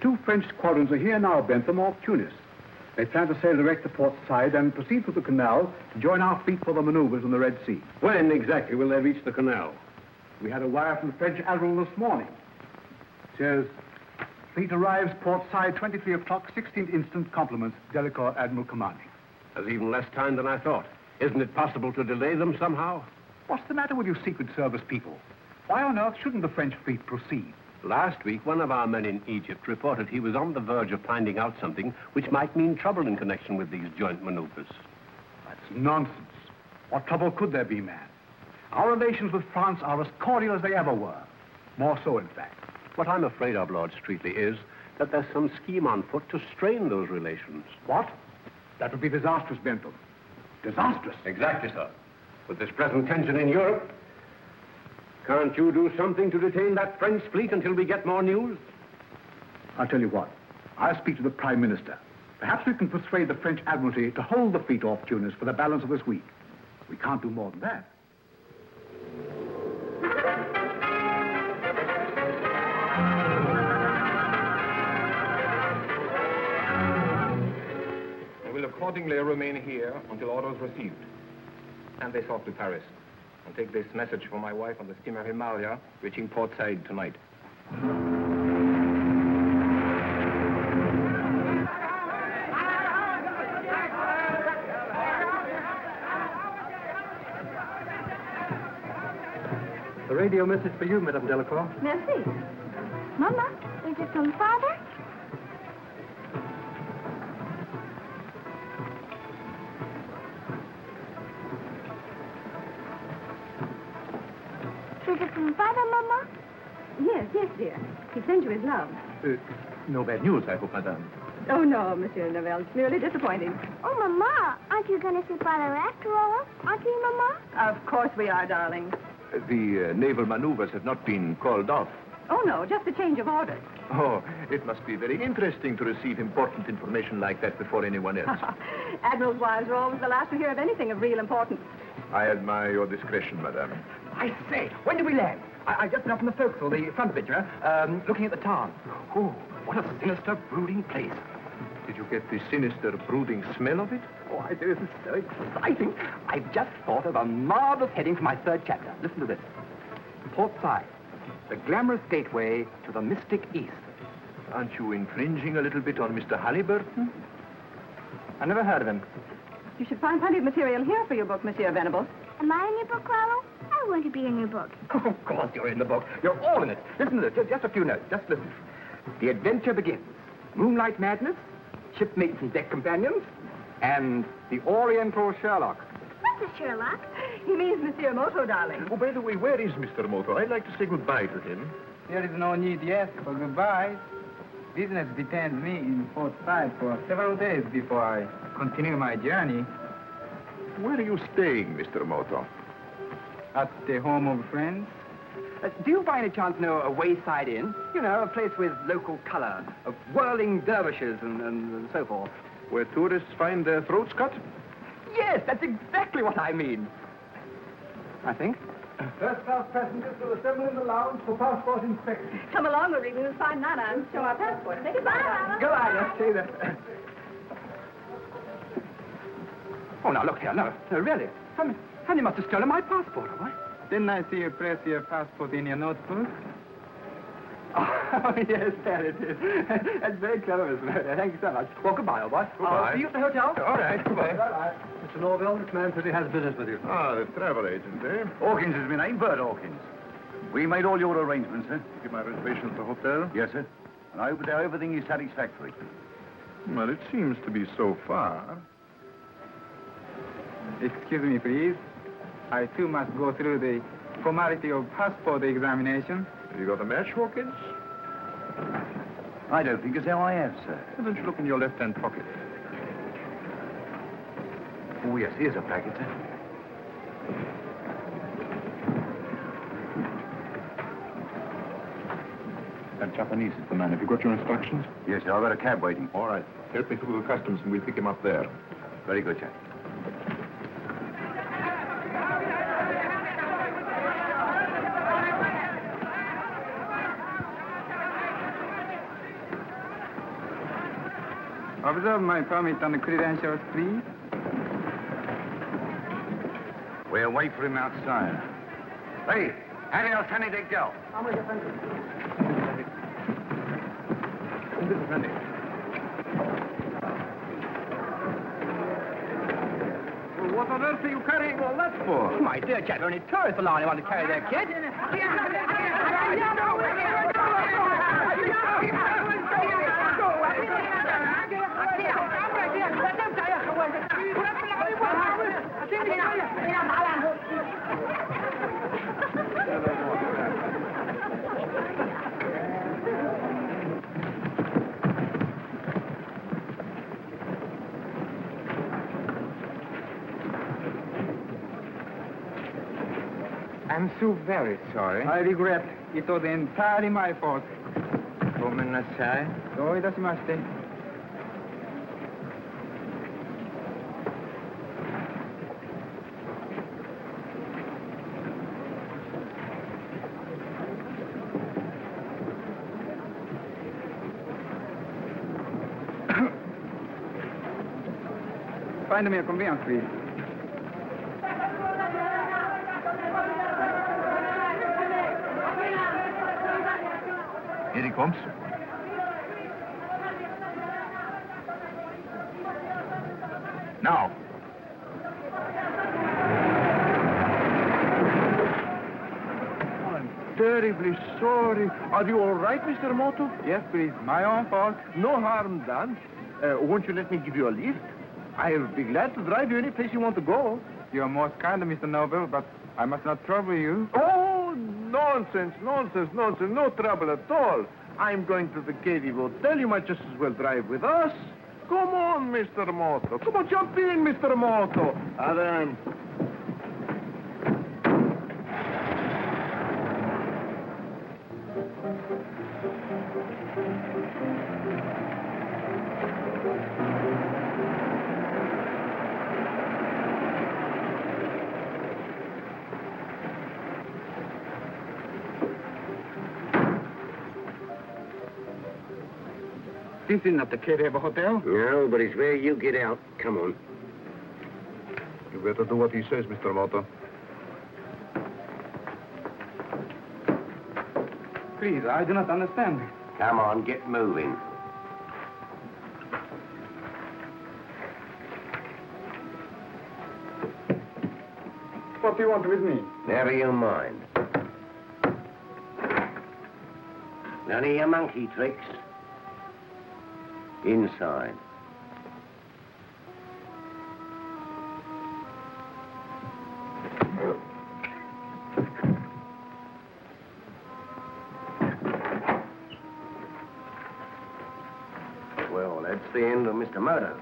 two French squadrons are here now, Bentham, off Tunis. They plan to sail direct to Port Said and proceed through the canal to join our fleet for the maneuvers in the Red Sea. When exactly will they reach the canal? We had a wire from the French Admiral this morning. It says, fleet arrives Port Said 23 o'clock, 16th instant, compliments, Delacour Admiral Commanding. There's even less time than I thought. Isn't it possible to delay them somehow? What's the matter with you Secret Service people? Why on earth shouldn't the French fleet proceed? Last week, one of our men in Egypt reported he was on the verge of finding out something which might mean trouble in connection with these joint maneuvers. That's nonsense. What trouble could there be, man? Our relations with France are as cordial as they ever were. More so, in fact. What I'm afraid of, Lord Streatley, is that there's some scheme on foot to strain those relations. What? That would be disastrous, Bentham. Disastrous. Exactly, sir. With this present tension in Europe, can't you do something to detain that French fleet until we get more news? I'll tell you what. I'll speak to the Prime Minister. Perhaps we can persuade the French Admiralty to hold the fleet off Tunis for the balance of this week. We can't do more than that. They will accordingly remain here until orders received. And they sought to Paris. I'll take this message for my wife on the steamer Himalaya, reaching Port Said tonight. The radio message for you, Madame Delacour. Merci. Mama, is it from Father? Is it from Father, Mama? Yes, dear. He sent you his love. No bad news, I hope, Madame. Oh, no, Monsieur Novell. It's merely disappointing. Oh, Mama, aren't you going to see Father after all? Aren't you, Mama? Of course we are, darling. The naval maneuvers have not been called off. Oh, no, just a change of orders. Oh, it must be very interesting to receive important information like that before anyone else. Admirals' wives are always the last to hear of anything of real importance. I admire your discretion, Madame. I say, when did we land? I just been up in the forecastle, the front picture, looking at the town. Oh, what a sinister, brooding place. Did you get the sinister, brooding smell of it? Oh, I do. This is so exciting. I've just thought of a marvelous heading for my third chapter. Listen to this. Port Said, the glamorous gateway to the mystic East. Aren't you infringing a little bit on Mr. Halliburton? I never heard of him. You should find plenty of material here for your book, Monsieur Venables. Am I in your book, Rollo? I want to be in your book. Oh, of course you're in the book. You're all in it. Listen to this. Just a few notes. Just listen. The adventure begins. Moonlight madness, shipmates and deck companions, and the Oriental Sherlock. What's a Sherlock? He means Monsieur Moto, darling. Oh, by the way, where is Mr. Moto? I'd like to say goodbye to him. There is no need yet for goodbyes. Business detains me in Port Said for several days before I continue my journey. Where are you staying, Mr. Moto? At the home of friends. Do you by any chance know a wayside inn? You know, a place with local color, of whirling dervishes and so forth. Where tourists find their throats cut? Yes, that's exactly what I mean. I think. First-class passengers will assemble in the lounge for passport inspection. Come along, we'll read and find Nana and show our passports. Say goodbye, Nana. Go on, let's see that. Oh, now, look here. No, really. Honey must have stolen my passport, all right? Didn't I see you press your passport in your notebook? Oh, yes, there it is. That's very clever, Miss Murder. Thank you so much. Well, goodbye, old boy. Goodbye. I'll see you at the hotel. All right, goodbye. Mr. Norville, this man says he has business with you. Ah, the travel agent, eh? Hawkins is my name, Bert Hawkins. We made all your arrangements, sir. Give my reservation at the hotel? Yes, sir. And I hope that everything is satisfactory. Well, it seems to be so far. Excuse me, please. I, too, must go through the formality of passport examination. You got a match, Hawkins? I don't think as how I have, sir. Why don't you look in your left-hand pocket? Oh, yes, here's a packet, sir. That Japanese is the man. Have you got your instructions? Yes, sir. I've got a cab waiting. All right. Help me through the customs and we'll pick him up there. Very good, sir. Observe my permit and credentials, please. We'll wait for him outside. Hey, adios, Sonny Dick Joe. What on earth are you carrying all that for? My dear chap, only tourists alone who want to carry their kids. I'm so very sorry. I regret. It was entirely my fault. ごめんなさい。どういたしまして。Find me a conveyance, please. Here he comes. Now. I'm terribly sorry. Are you all right, Mr. Moto? Yes, please. My own fault. No harm done. Won't you let me give you a lift? I'll be glad to drive you any place you want to go. You're most kind, Mr. Noble, but I must not trouble you. Oh, nonsense, nonsense, nonsense. No trouble at all. I'm going to the Cady Hotel. You might just as well drive with us. Come on, Mr. Moto. Come on, jump in, Mr. Moto. Adam. This is not the Cady Hotel. No, but it's where you get out. Come on. You better do what he says, Mr. Moto. Please, I do not understand. Come on, get moving. What do you want with me? Never you mind. None of your monkey tricks. Inside. Well, that's the end of Mr. Moto.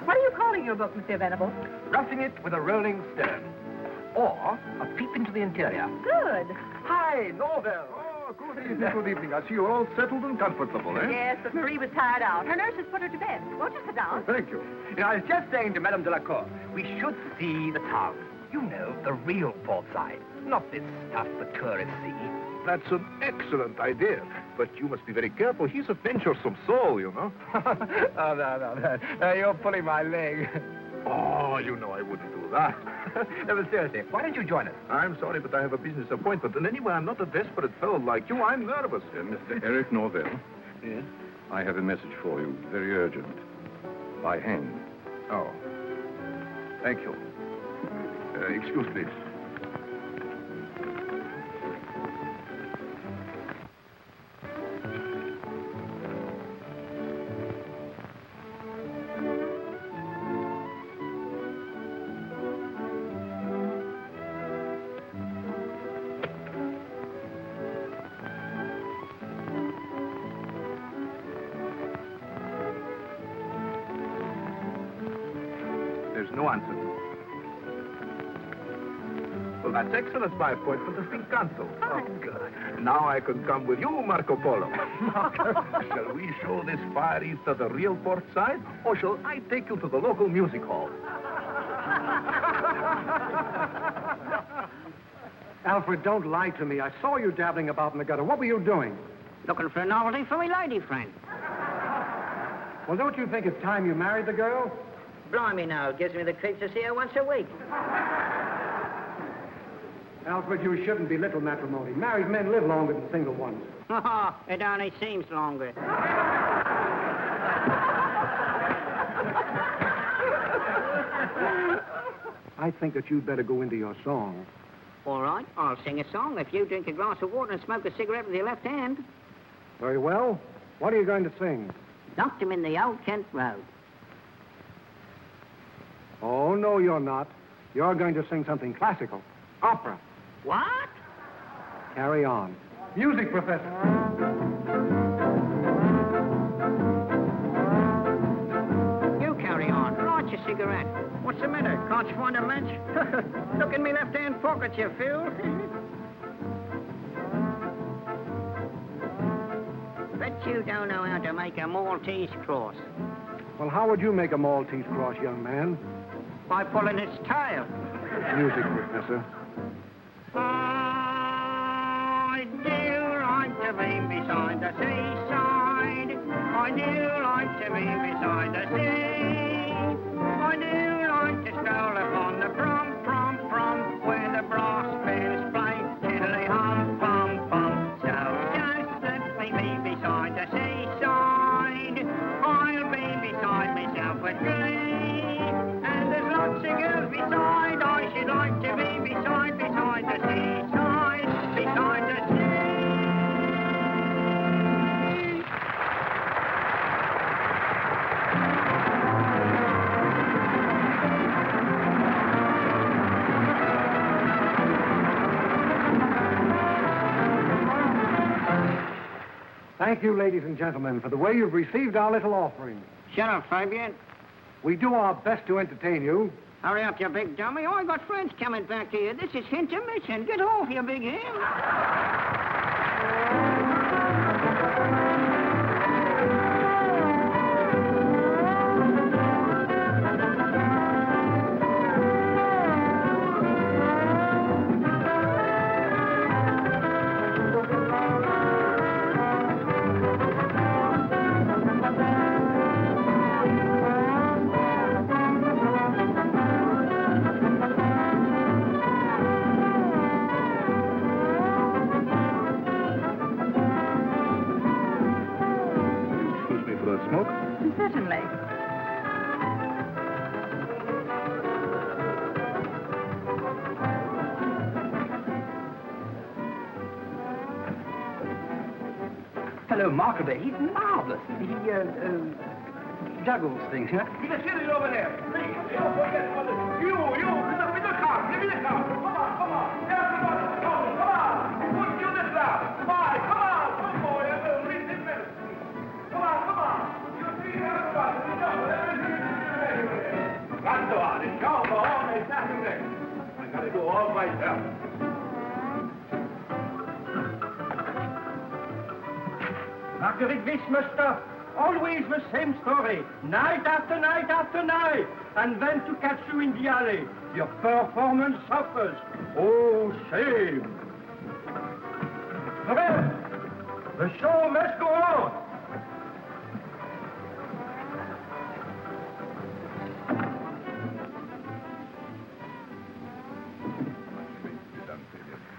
What are you calling your book, Monsieur Venable? Roughing It with a Rolling Stone. Or A Peep into the Interior. Good. Hi, Norville. Oh, good evening, good evening. I see you're all settled and comfortable, eh? Yes, but Marie was tired out. Her nurse has put her to bed. Won't you sit down? Thank you. I was just saying to Madame Delacour, we should see the town. You know, the real port side. Not this stuff the tourists see. That's an excellent idea. But you must be very careful. He's a venturesome soul, you know. Oh, no. You're pulling my leg. Oh, you know I wouldn't do that. No, but seriously, why don't you join us? I'm sorry, but I have a business appointment. And anyway, I'm not a desperate fellow like you. I'm nervous. Mr. Eric Norville. Yes? I have a message for you, very urgent. By hand. Oh. Thank you. Excuse, please. There's no answer. Well, that's excellent. My appointment has been cancelled. Oh, good. Now I can come with you, Marco Polo. Shall we show this Far East to the real port side, or shall I take you to the local music hall? Alfred, don't lie to me. I saw you dabbling about in the gutter. What were you doing? Looking for a novelty for my lady friend. Well, don't you think it's time you married the girl? Blimey now, it gives me the creeps to see her once a week. Alfred, you shouldn't belittle matrimony. Married men live longer than single ones. It only seems longer. I think that you'd better go into your song. All right, I'll sing a song if you drink a glass of water and smoke a cigarette with your left hand. Very well. What are you going to sing? Knocked him in the old Kent Road. Oh, no, you're not. You're going to sing something classical. Opera. What? Carry on. Music, Professor. You carry on. Light your cigarette. What's the matter? Can't you find a match? Look in me left-hand pocket, you fool. Bet you don't know how to make a Maltese cross. Well, how would you make a Maltese cross, young man? By pulling its tail. Music, Professor. I do like to be beside the seaside. I do like to be beside the sea. I do like to stroll upon the prom, where the brass bands play tiddly hum, pum. So just let me be beside the seaside. I'll be beside myself with glee. And there's lots of girls beside. I should like to be beside the seaside, beside the sea. Thank you, ladies and gentlemen, for the way you've received our little offering. Shut up, Fabian. We do our best to entertain you. Hurry up, you big dummy. I got friends coming back to you. This is intermission. Get off, you big ham. Certainly. Hello, Markleberry. He's marvelous. He juggles things, huh? Get the city over there. Please, don't forget about it. You, get up in the car. Get in the car. Come on. Everybody, come on. Put you this loud. Come on. One more. I will read this medicine. Come on. You see everybody. We know everything is ready. Canto on. It's all the whole day. Nothing there. I got to do all myself. Marguerite Wissmuster, always the same story, night after night, and then to catch you in the alley. Your performance suffers. Oh, shame. Well, the show must go on.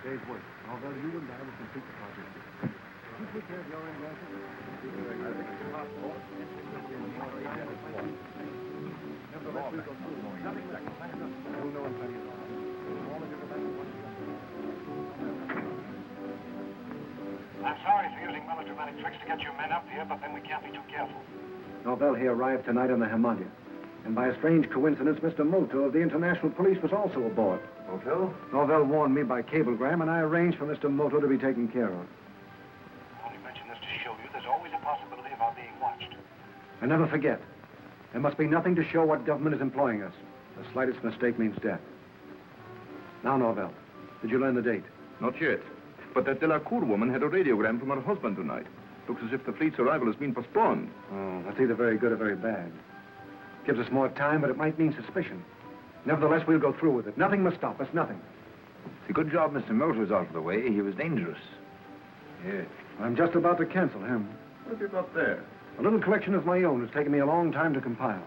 Day's work. Although you and I will complete the project. You take care of your own glasses. I'm sorry for using melodramatic tricks to get your men up here, but then we can't be too careful. Norvell here arrived tonight on the Himalaya. And by a strange coincidence, Mr. Moto of the International Police was also aboard. Moto? Norvell warned me by cablegram, and I arranged for Mr. Moto to be taken care of. I only mention this to show you there's always a possibility of our being watched. And never forget, there must be nothing to show what government is employing us. The slightest mistake means death. Now, Norvell, did you learn the date? Not yet. But that Delacour woman had a radiogram from her husband tonight. Looks as if the fleet's arrival has been postponed. Oh, that's either very good or very bad. Gives us more time, but it might mean suspicion. Nevertheless, we'll go through with it. Nothing must stop us, nothing. Well, It's a good job Mr. Moto was out of the way. He was dangerous. Yes. I'm just about to cancel him. What have you got there? A little collection of my own. It's taken me a long time to compile.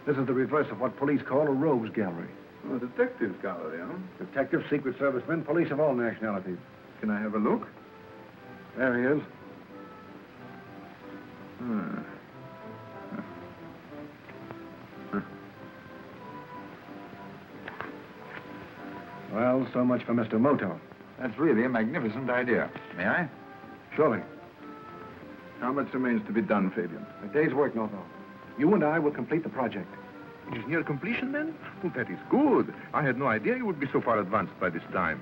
This is the reverse of what police call a rogues gallery. Oh, a detective's gallery, huh? Detectives, secret servicemen, police of all nationalities. Can I have a look? There he is. Well, so much for Mr. Moto. That's really a magnificent idea. May I? Surely. How much remains to be done, Fabian? A day's work, Moto. You and I will complete the project. It is near completion, then? Well, that is good. I had no idea you would be so far advanced by this time.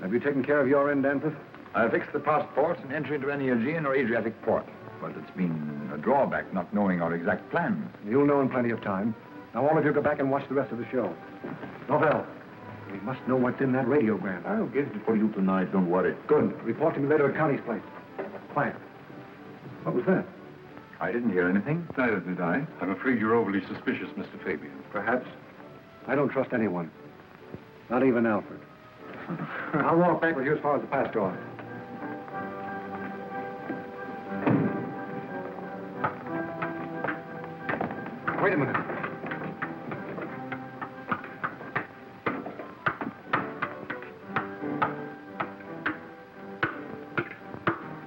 Have you taken care of your end, Danforth? I fixed the passports and entry into any Aegean or Adriatic port. But it's been a drawback not knowing our exact plans. You'll know in plenty of time. Now, all of you go back and watch the rest of the show. Novell, we must know what's in that radiogram. I'll get it for you tonight, don't worry. Good. Report to me later at Connie's place. Quiet. What was that? I didn't hear anything. Neither did I. I'm afraid you're overly suspicious, Mr. Fabian. Perhaps. I don't trust anyone. Not even Alfred. I'll walk back with you as far as the pass door. Wait a minute.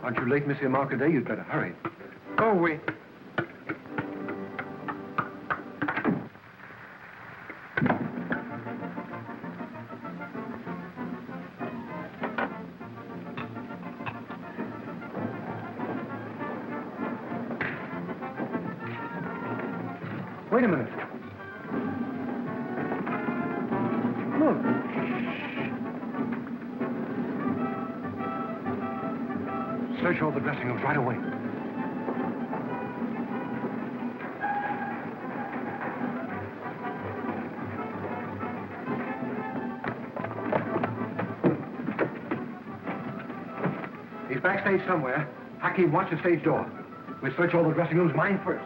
Aren't you late, Monsieur Marcadet? You'd better hurry. Oh, oui. Wait a minute. Look. Search all the dressing rooms right away. He's backstage somewhere. Hakim, watch the stage door. We'll search all the dressing rooms, mine first.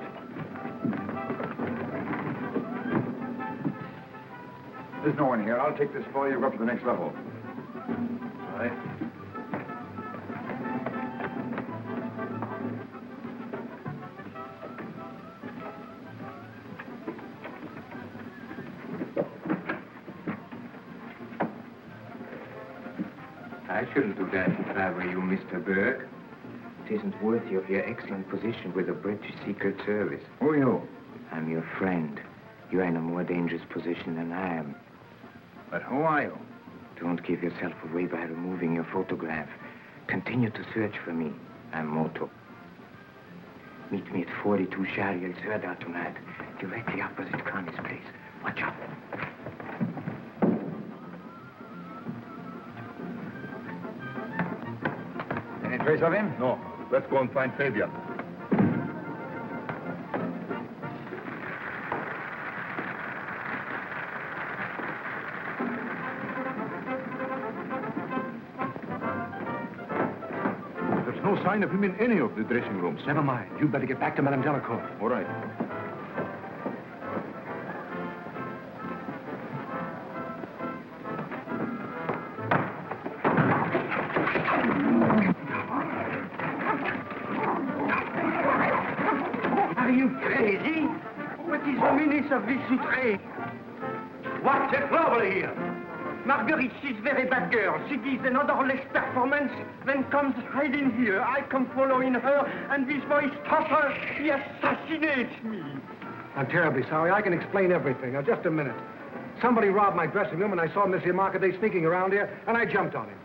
There's no one here. I'll take this for you. Go up to the next level. All right. I shouldn't do that if I were you, Mr. Burke. It isn't worthy of your excellent position with the British Secret Service. Who are you? I'm your friend. You're in a more dangerous position than I am. But who are you? Don't give yourself away by removing your photograph. Continue to search for me. I'm Moto. Meet me at 42 Charlie El tonight, directly opposite Connie's place. Watch out. Any trace of him? No. Let's go and find Fabian. There's no sign of him in any of the dressing rooms. Never mind. You better get back to Madame Delacour. All right. Are you crazy? What is the meaning of this outrage? What's the trouble here? Marguerite, she's very bad girl. She gives an odorless performance, then comes hiding here. I come following her, and this boy stops her. He assassinates me. I'm terribly sorry. I can explain everything. Now, just a minute. Somebody robbed my dressing room, and I saw Monsieur Marcadet sneaking around here, and I jumped on him.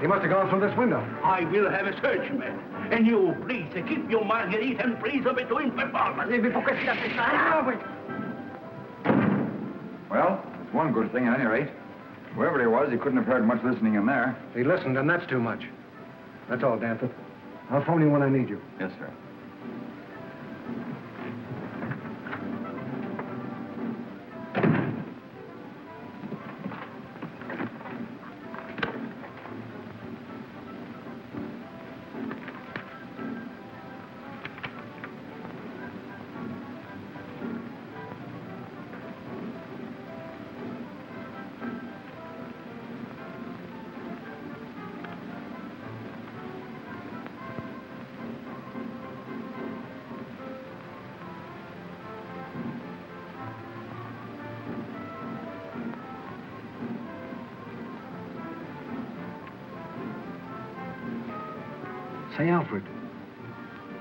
He must have gone through this window. I will have a search, man. And you, please, keep your Marguerite and please between performance. Well, it's one good thing at any rate. Whoever he was, he couldn't have heard much listening in there. He listened, and that's too much. That's all, Danforth. I'll phone you when I need you. Yes, sir. Say, Alfred,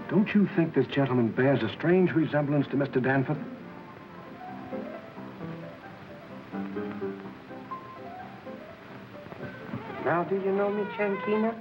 don't you think this gentleman bears a strange resemblance to Mr. Danforth? Now, do you know me, Chankina?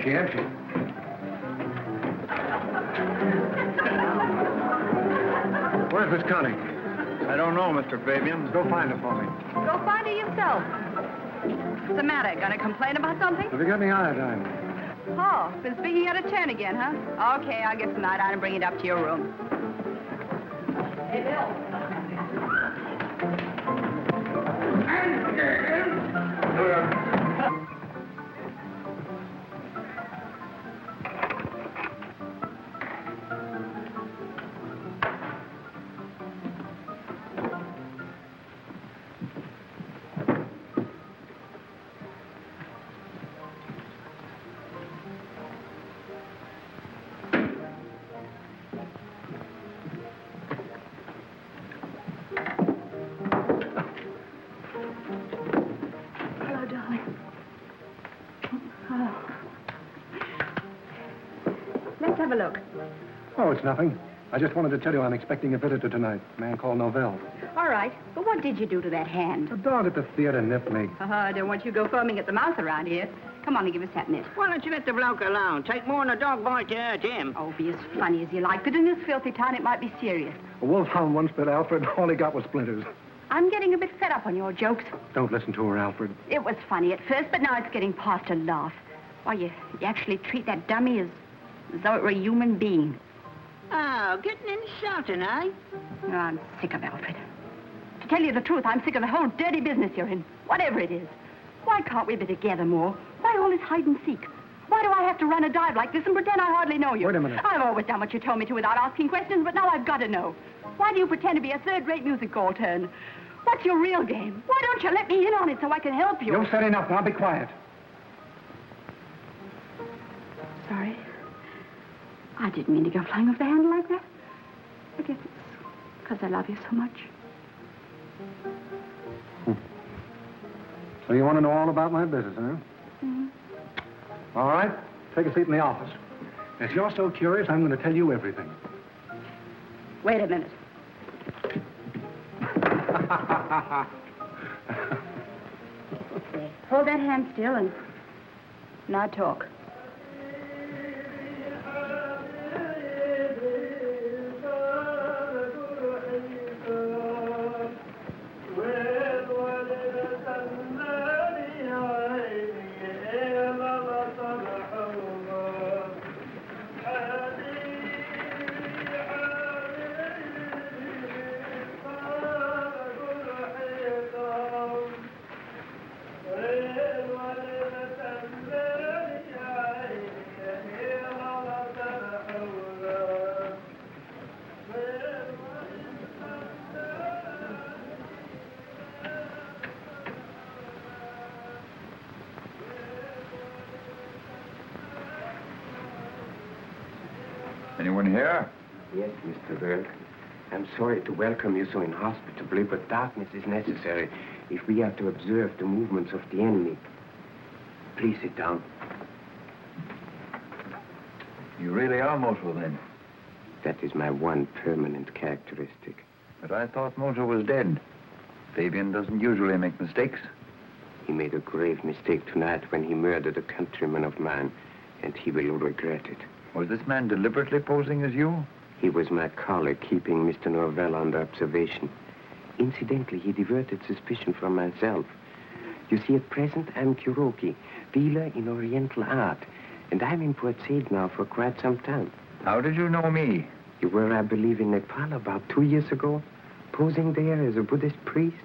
Empty. Where's Miss Connie? I don't know, Mr. Fabian. Go find her for me. Go find her yourself. What's the matter? Gonna complain about something? Have you got any iodine? Oh, been speaking out of turn again, huh? Okay, I'll get some iodine and bring it up to your room. Hey, Bill. Let's have a look. Oh, it's nothing. I just wanted to tell you I'm expecting a visitor tonight, a man called Novell. All right, but what did you do to that hand? The dog at the theater nipped me. I don't want you to go foaming at the mouth around here. Come on and give us that nip. Why don't you let the bloke alone? Take more than a dog bite to hurt him. Oh, be as funny as you like, but in this filthy town it might be serious. A wolfhound once bit Alfred, all he got was splinters. I'm getting a bit fed up on your jokes. Don't listen to her, Alfred. It was funny at first, but now it's getting past a laugh. Why, you actually treat that dummy as though it were a human being. Oh, getting insulting, eh? Oh, I'm sick of Alfred. To tell you the truth, I'm sick of the whole dirty business you're in, whatever it is. Why can't we be together more? Why all this hide and seek? Why do I have to run a dive like this and pretend I hardly know you? Wait a minute. I've always done what you told me to without asking questions, but now I've got to know. Why do you pretend to be a third-rate music hall turn? What's your real game? Why don't you let me in on it so I can help you? You've said enough. Now be quiet. Sorry. I didn't mean to go flying off the handle like that. I guess it's because I love you so much. So you want to know all about my business, huh? Mm-hmm. All right. Take a seat in the office. If you're so curious, I'm going to tell you everything. Wait a minute. Okay. Hold that hand still and now talk. Anyone here? Yes, Mr. Burke. I'm sorry to welcome you so inhospitably, but darkness is necessary if we are to observe the movements of the enemy. Please sit down. You really are Moto, then? That is my one permanent characteristic. But I thought Moto was dead. Fabian doesn't usually make mistakes. He made a grave mistake tonight when he murdered a countryman of mine, and he will regret it. Was this man deliberately posing as you? He was my colleague, keeping Mr. Norvell under observation. Incidentally, he diverted suspicion from myself. You see, at present, I'm Kuroki, dealer in Oriental art, and I'm in Port Said now for quite some time. How did you know me? You were, I believe, in Nepal about 2 years ago, posing there as a Buddhist priest.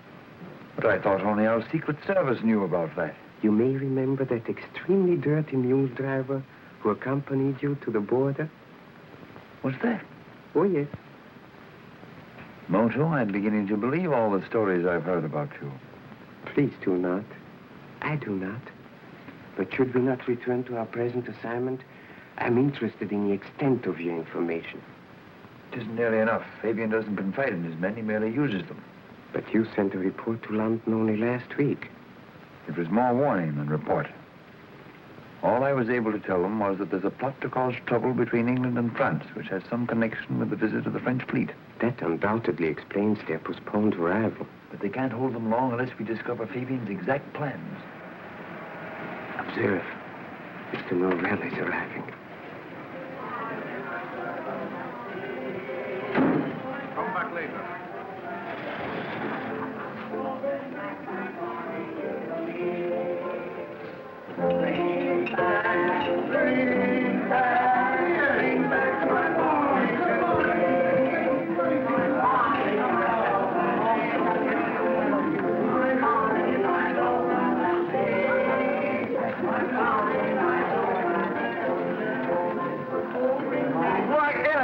But I thought only our Secret Service knew about that. You may remember that extremely dirty mule driver who accompanied you to the border? Was that? Oh, yes. Moto, I'm beginning to believe all the stories I've heard about you. Please do not. I do not. But should we not return to our present assignment, I'm interested in the extent of your information. It isn't nearly enough. Fabian doesn't confide in his men, he merely uses them. But you sent a report to London only last week. It was more warning than report. All I was able to tell them was that there's a plot to cause trouble between England and France, which has some connection with the visit of the French fleet. That undoubtedly explains their postponed arrival. But they can't hold them long unless we discover Fabian's exact plans. Observe. Mr. Norvell is arriving. Come back later.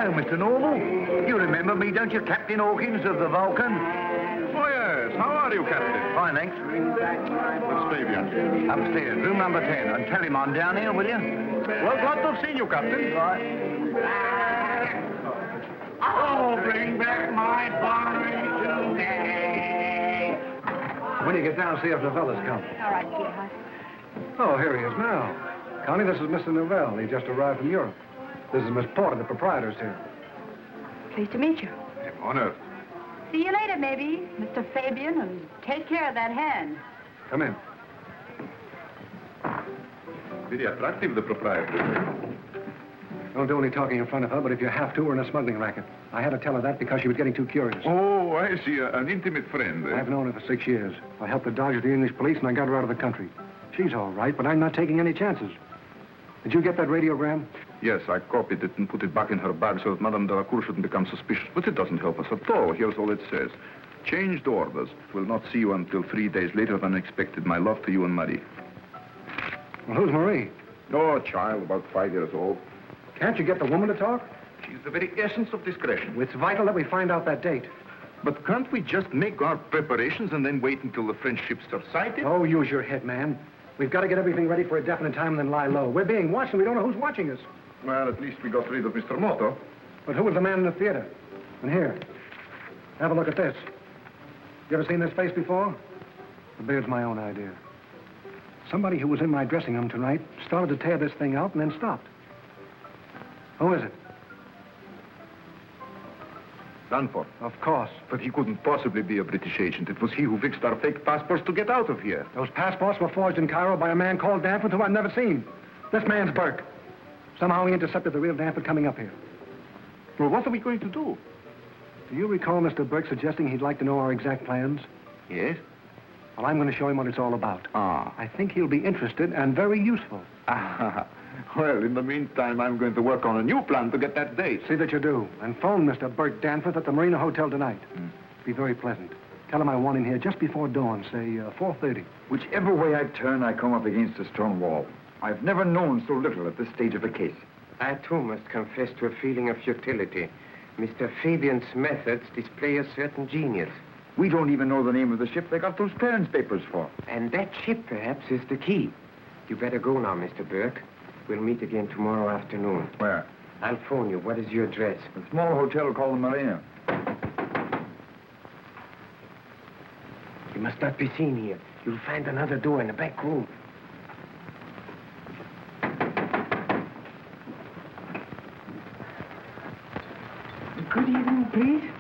Mr. Norval. You remember me, don't you, Captain Hawkins of the Vulcan? Oh, yes. How are you, Captain? Fine, thanks. Where's Fabian? Upstairs, room number 10. And tell him I'm down here, will you? Well, glad to have seen you, Captain. Right. Oh, bring back my bonnet today. When you get down, see if Novella's come. All right, sweetheart. Oh, here he is now. Connie, this is Mr. Novell. He just arrived from Europe. This is Miss Porter, the proprietor's here. Pleased to meet you. Honored. See you later, maybe, Mr. Fabian, and take care of that hand. Come in. Very attractive, the proprietor. Don't do any talking in front of her, but if you have to, we're in a smuggling racket. I had to tell her that because she was getting too curious. Oh, I see. An intimate friend. I've known her for 6 years. I helped her dodge the English police, and I got her out of the country. She's all right, but I'm not taking any chances. Did you get that radiogram? Yes, I copied it and put it back in her bag so that Madame Delacour shouldn't become suspicious. But it doesn't help us at all. Here's all it says. Changed orders. Will not see you until 3 days later than expected. My love to you and Marie. Well, who's Marie? Oh, a child, about 5 years old. Can't you get the woman to talk? She's the very essence of discretion. It's vital that we find out that date. But can't we just make our preparations and then wait until the French ships are sighted? Oh, use your head, man. We've got to get everything ready for a definite time and then lie low. We're being watched and we don't know who's watching us. Well, at least we got rid of Mr. Moto. But who was the man in the theater? And here, have a look at this. You ever seen this face before? The beard's my own idea. Somebody who was in my dressing room tonight started to tear this thing out and then stopped. Who is it? Danforth. Of course. But he couldn't possibly be a British agent. It was he who fixed our fake passports to get out of here. Those passports were forged in Cairo by a man called Danforth who I've never seen. This man's Burke. Somehow he intercepted the real Danforth coming up here. Well, what are we going to do? Do you recall Mr. Burke suggesting he'd like to know our exact plans? Yes? Well, I'm going to show him what it's all about. Ah. I think he'll be interested and very useful. Ah. Well, in the meantime, I'm going to work on a new plan to get that date. See that you do. And phone Mr. Burke Danforth at the Marina Hotel tonight. Be very pleasant. Tell him I want him here just before dawn, say 4:30. Whichever way I turn, I come up against a stone wall. I've never known so little at this stage of a case. I, too, must confess to a feeling of futility. Mr. Fabian's methods display a certain genius. We don't even know the name of the ship they got those clearance papers for. And that ship, perhaps, is the key. You better go now, Mr. Burke. We'll meet again tomorrow afternoon. Where? I'll phone you. What is your address? A small hotel called the Marina. must not be seen here. You'll find another door in the back room. Good evening, please.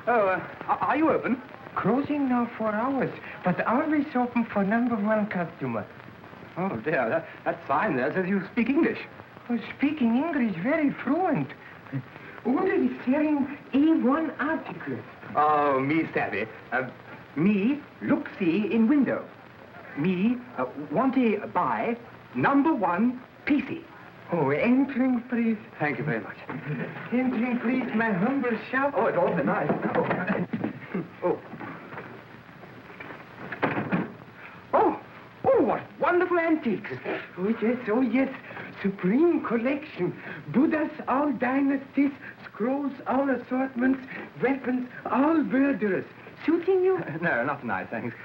Oh, are you open? Closing now for hours, but always open for #1 customer. Oh, dear, that's fine. That says you speak English. Oh, speaking English very fluent. Only selling A1 articles. Oh, me savvy. Me look see in window. Me want to buy #1 PC. Oh, entering, please. Thank you very much. Entering, please, my humble shop. Oh, it's awfully nice. Oh. Oh, what wonderful antiques. Oh, yes. Supreme collection. Buddhas, all dynasties, scrolls, all assortments, weapons, all murderers. Suiting you? No, not tonight, thanks.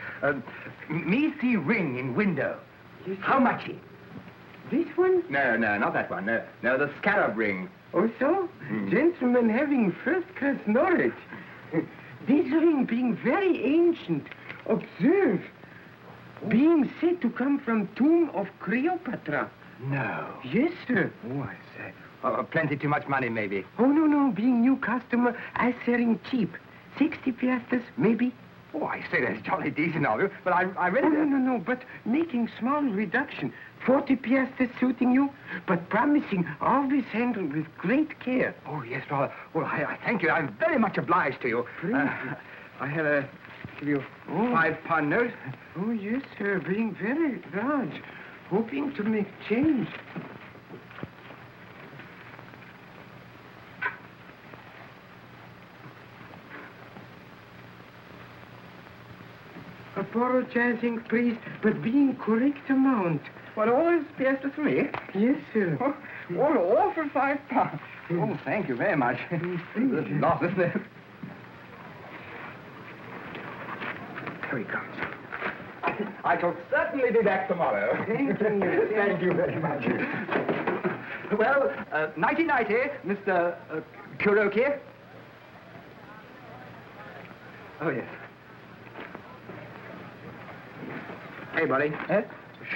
Me see ring in window. Yes, how much? This one? No, not that one. No, the scarab ring. Oh, so? Gentlemen having first-class knowledge. This ring being very ancient. Observe. Being said to come from tomb of Cleopatra. No. Yes, sir. Oh, I say. Plenty too much money, maybe. Oh, no. Being new customer, I selling cheap. 60 piastres, maybe. Oh, I say that's jolly decent of you, but I really... Oh, no, but making small reduction. 40 piastres suiting you, but promising always handled with great care. Oh, yes, well, I thank you. I'm very much obliged to you. I have give you £5 note. Oh, yes, sir, being very large. Hoping to make change. Apologizing, please, but being correct amount. What, all those piastres for me? Yes, sir. All for £5. Oh, thank you very much. This is lost, isn't it? Here he comes. I shall certainly be back tomorrow. Thank you. Thank you very much. Well, nighty-nighty, Mr. Kuroki. Oh, yes. Hey, buddy.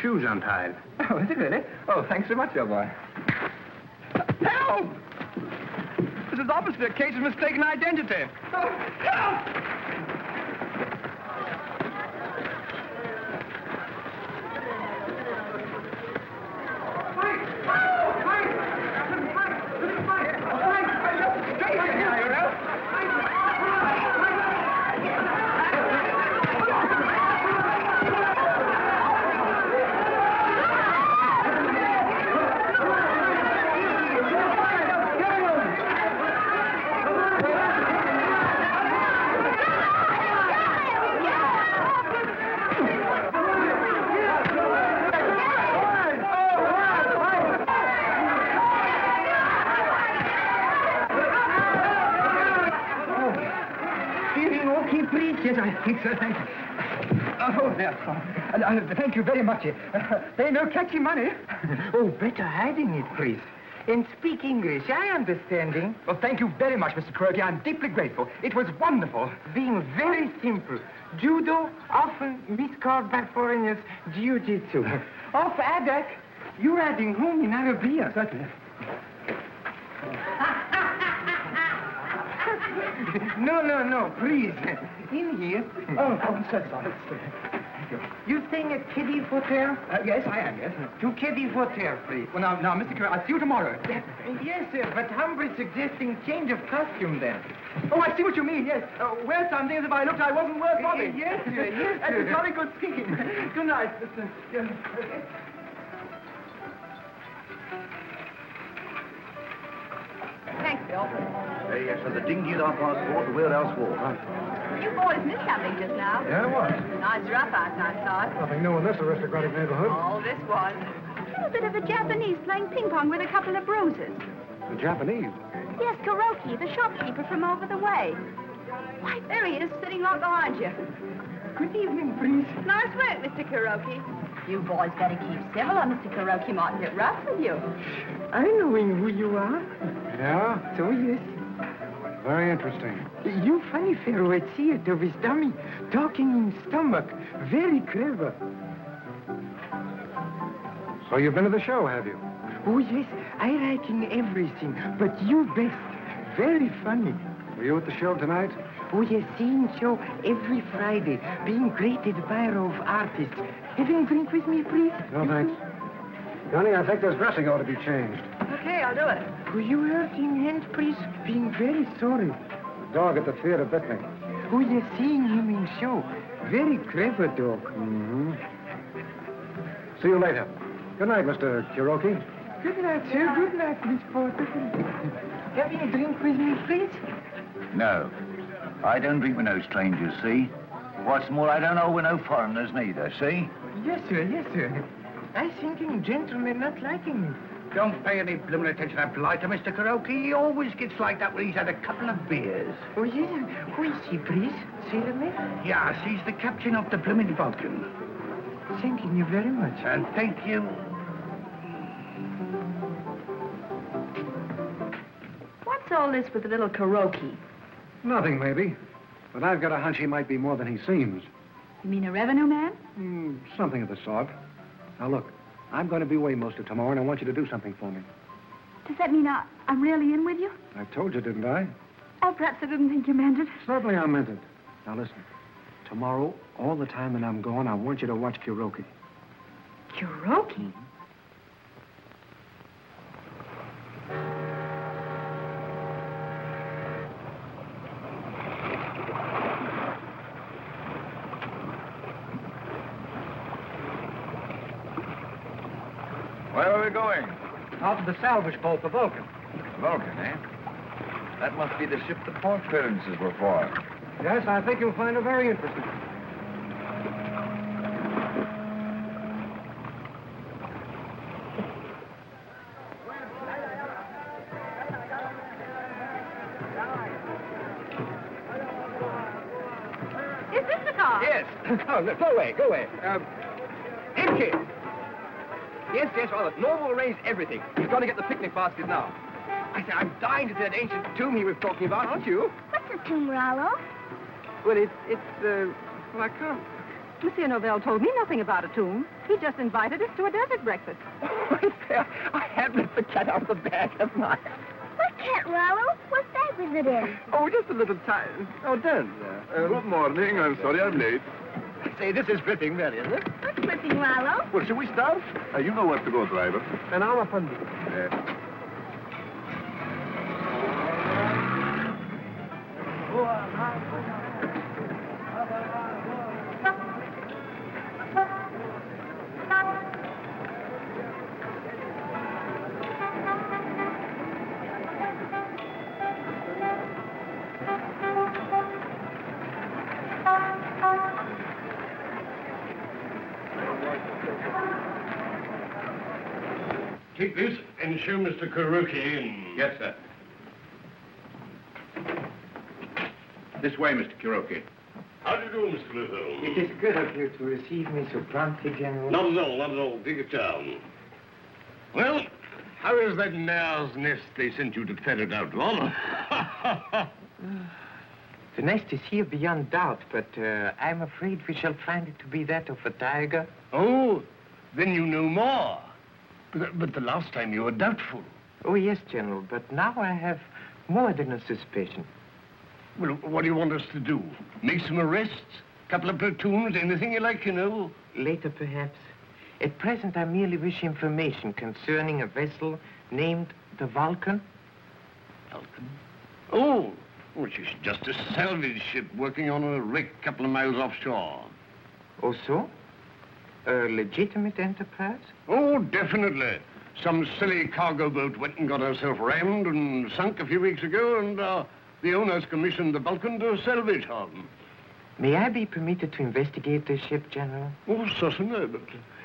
Shoes untied. Oh, is it really? Oh, thanks so much, old boy. Help! This is obviously a case of mistaken identity. Oh, help! Yes, I think so, thank you. Oh, there. Thank you very much. They no catchy money. Oh, better hiding it, please. And speak English, I understanding. Well, thank you very much, Mr. Kuroki. I'm deeply grateful. It was wonderful. Being very simple. Judo, often miscalled by foreigners, jiu-jitsu. Off Adak, you're adding home in Arabia. Certainly. No, please. In here. Oh, I'm so sorry. You staying at Kiddie Hotel? Yes, I am, yes. To Kiddie Hotel, please. Well, now, Mr. Kuroki, I'll see you tomorrow. Yes, sir, but humbly suggesting change of costume then. Oh, I see what you mean, yes. Wear something as if I looked I wasn't worth robbing. Yes, sir. That's a very good scheme. Good night, Mr. Okay. Thanks, Bill. Yes, so the dinghy at our passport, where else for? You boys missed something just now. Yeah, what? Nice rough house, I thought. Nothing new in this aristocratic neighborhood. Oh, this was. A bit of a Japanese playing ping pong with a couple of bruises. The Japanese? Yes, Kuroki, the shopkeeper from over the way. Why, there he is, sitting right behind you. Good evening, please. Nice work, Mr. Kuroki. You boys better keep civil, or Mr. Kuroki might get rough with you. I knowing who you are. Yeah? So, yes. very interesting. You funny fellow at theater with dummy, talking in stomach. Very clever. So you've been to the show, have you? Oh, yes, I like in everything, but you best. Very funny. Were you at the show tonight? Oh, yes, seeing show every Friday, being great admirer of artists. Having a drink with me, please? No, thanks. Johnny, I think this dressing ought to be changed. Okay, I'll do it. Were you hurting hand, please? Being very sorry. The dog at the theater bit me. Oh, yes, seeing him in show. Very clever dog. Mm-hmm. See you later. Good night, Mr. Kuroki. Good night, sir. Good night, Miss Porter. Having a drink with me, please? No. I don't drink with no strangers, see? What's more, I don't know with no foreigners neither, see? Yes, sir. Yes, sir. I thinking gentlemen not liking me. Don't pay any blooming attention to that blighter, Mr. Kuroki. He always gets like that when he's had a couple of beers. Oh, yes. Who is he, please? Sailorman? Yes, he's the captain of the blooming Vulcan. Thanking you very much. And thank you. What's all this with the little Kuroki? Nothing, maybe. But I've got a hunch he might be more than he seems. You mean a revenue man? Something of the sort. Now, look, I'm going to be away most of tomorrow, and I want you to do something for me. Does that mean I'm really in with you? I told you, didn't I? Oh, perhaps I didn't think you meant it. Certainly I meant it. Now, listen. Tomorrow, all the time that I'm gone, I want you to watch Kuroki. Kuroki? Where are we going? Out to the salvage boat, the Vulcan. Vulcan, eh? That must be the ship the port clearances were for. Yes, I think you'll find her very interesting. Is this the car? Yes. Oh, no, go away, go away. Empty. Yes, well, Norval arranged everything. He's going to get the picnic basket now. I say, I'm dying to see that ancient tomb he was talking about, aren't you? What's a tomb, Rollo? Well, well, I can't. Monsieur Novell told me nothing about a tomb. He just invited us to a desert breakfast. I have let the cat out of the bag, haven't I? What cat, Rollo? What bag was it in? Oh, just a little time. Oh, don't. Good morning. I'm sorry I'm late. Say, this is ripping, very, isn't it? What's ripping, Rollo? Well, shall we start? You know where to go, driver. An hour from Take this and show Mr. Kuroki in. Yes, sir. This way, Mr. Kuroki. How do you do, Mr. Luther? It is good of you to receive me so promptly, General. Not at all, not at all. Take your time. Well, how is that mare's nest they sent you to ferret out, Lord? The nest is here beyond doubt, but I'm afraid we shall find it to be that of a tiger. Oh, then you know more. But the last time you were doubtful. Oh, yes, General, but now I have more than a suspicion. Well, what do you want us to do? Make some arrests? Couple of platoons? Anything you like to know? Later, perhaps. At present, I merely wish information concerning a vessel named the Vulcan. Vulcan? Oh, which is just a salvage ship working on a wreck a couple of miles offshore. Oh, so? A legitimate enterprise? Oh, definitely. Some silly cargo boat went and got herself rammed and sunk a few weeks ago, and the owners commissioned the Vulcan to salvage her. May I be permitted to investigate this ship, General? Oh, certainly, but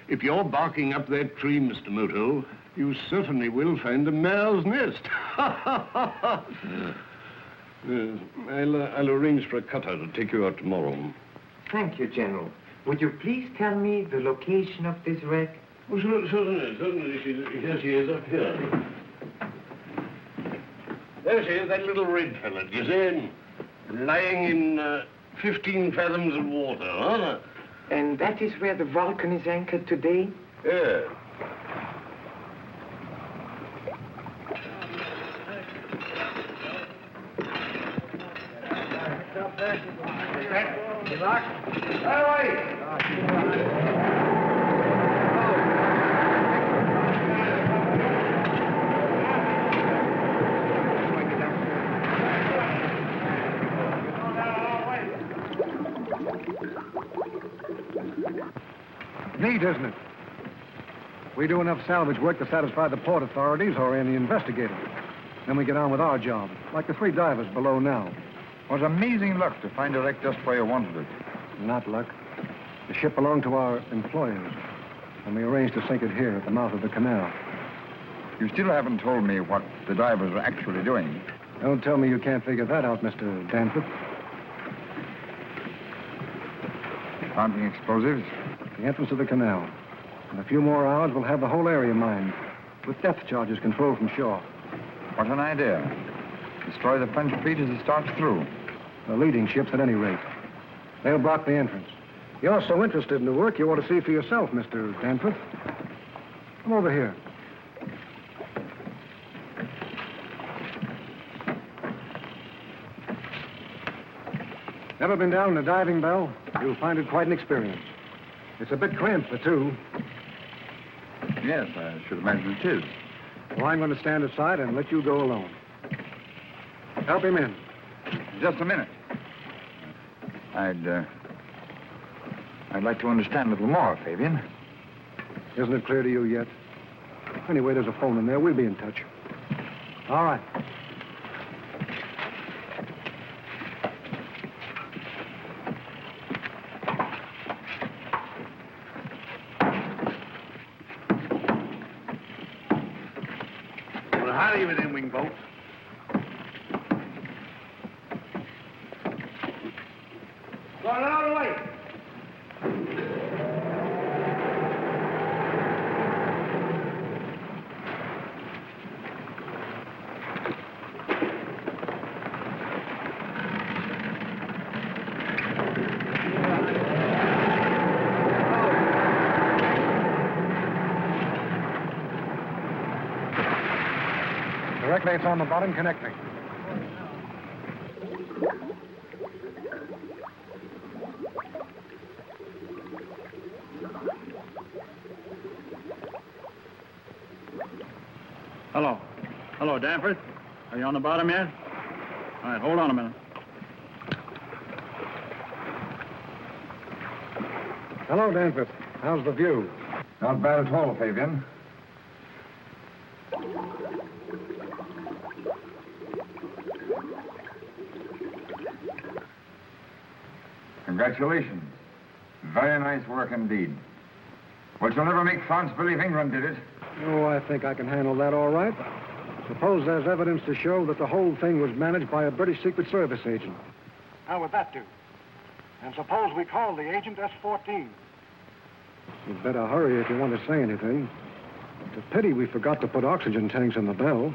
if you're barking up that tree, Mr. Moto, you certainly will find a mare's nest. I'll arrange for a cutter to take you out tomorrow. Thank you, General. Would you please tell me the location of this wreck? Oh, certainly. Here she is up here. This is that little red fella, do you see? Lying in 15 fathoms of water, huh? And that is where the Vulcan is anchored today? Yeah. Good luck. Neat, isn't it? We do enough salvage work to satisfy the port authorities or any investigator. Then we get on with our job, like the 3 divers below now. It was amazing luck to find a wreck just where you wanted it. Not luck. The ship belonged to our employers, and we arranged to sink it here at the mouth of the canal. You still haven't told me what the divers are actually doing. Don't tell me you can't figure that out, Mr. Danforth. Planting explosives? The entrance of the canal. In a few more hours, we'll have the whole area mined, with depth charges controlled from shore. What an idea. Destroy the French fleet as it starts through. The leading ships, at any rate. They'll block the entrance. You're so interested in the work, you ought to see for yourself, Mr. Danforth. Come over here. Never been down in a diving bell? You'll find it quite an experience. It's a bit cramped for 2. Yes, I should imagine it is. Well, I'm going to stand aside and let you go alone. Help him in. Just a minute. I'd like to understand a little more, Fabian. Isn't it clear to you yet? Anyway, there's a phone in there. We'll be in touch. All right. Well, hurry with them wing bolts. Go all the way. Directly, it's on the bottom, connecting. Hello. Hello, Danforth. Are you on the bottom yet? All right, hold on a minute. Hello, Danforth. How's the view? Not bad at all, Fabian. Congratulations. Very nice work indeed. But you'll never make France believe England did it. Oh, I think I can handle that all right. Suppose there's evidence to show that the whole thing was managed by a British Secret Service agent. How would that do? And suppose we call the agent S-14. You'd better hurry if you want to say anything. It's a pity we forgot to put oxygen tanks in the bell.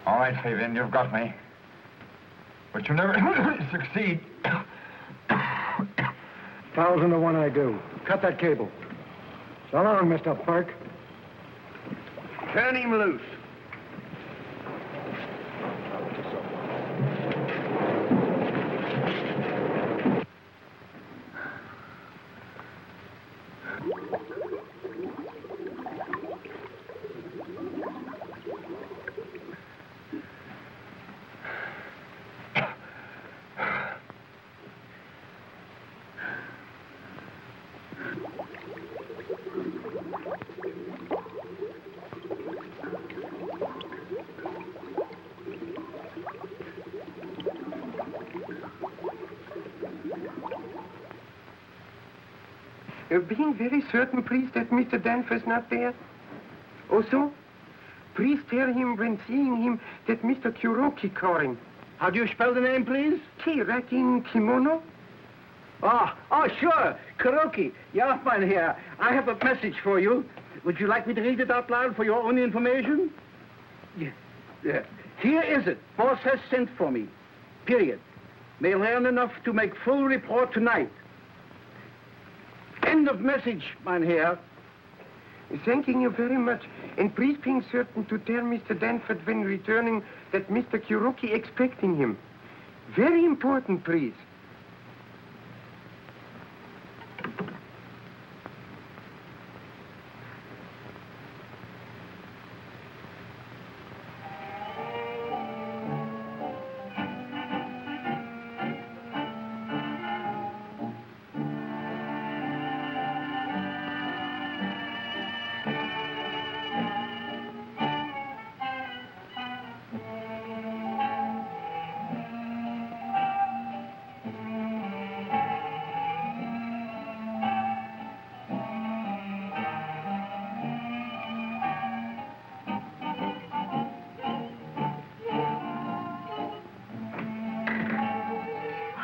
All right, Fabian, you've got me. But you'll never succeed. 1,000 to 1 I do. Cut that cable. So long, Mr. Burke. Turn him loose. You're being very certain, please, that Mr. Danforth's not there? Also, please tell him when seeing him that Mr. Kuroki called him. How do you spell the name, please? Kirakin Kimono? Oh, sure. Kuroki, Yaffman here. I have a message for you. Would you like me to read it out loud for your own information? Yeah. Here is it. Boss has sent for me. Period. May learn enough to make full report tonight. End of message, Mynheer. Thanking you very much. And please being certain to tell Mr. Danford when returning that Mr. Kuroki expecting him. Very important, please.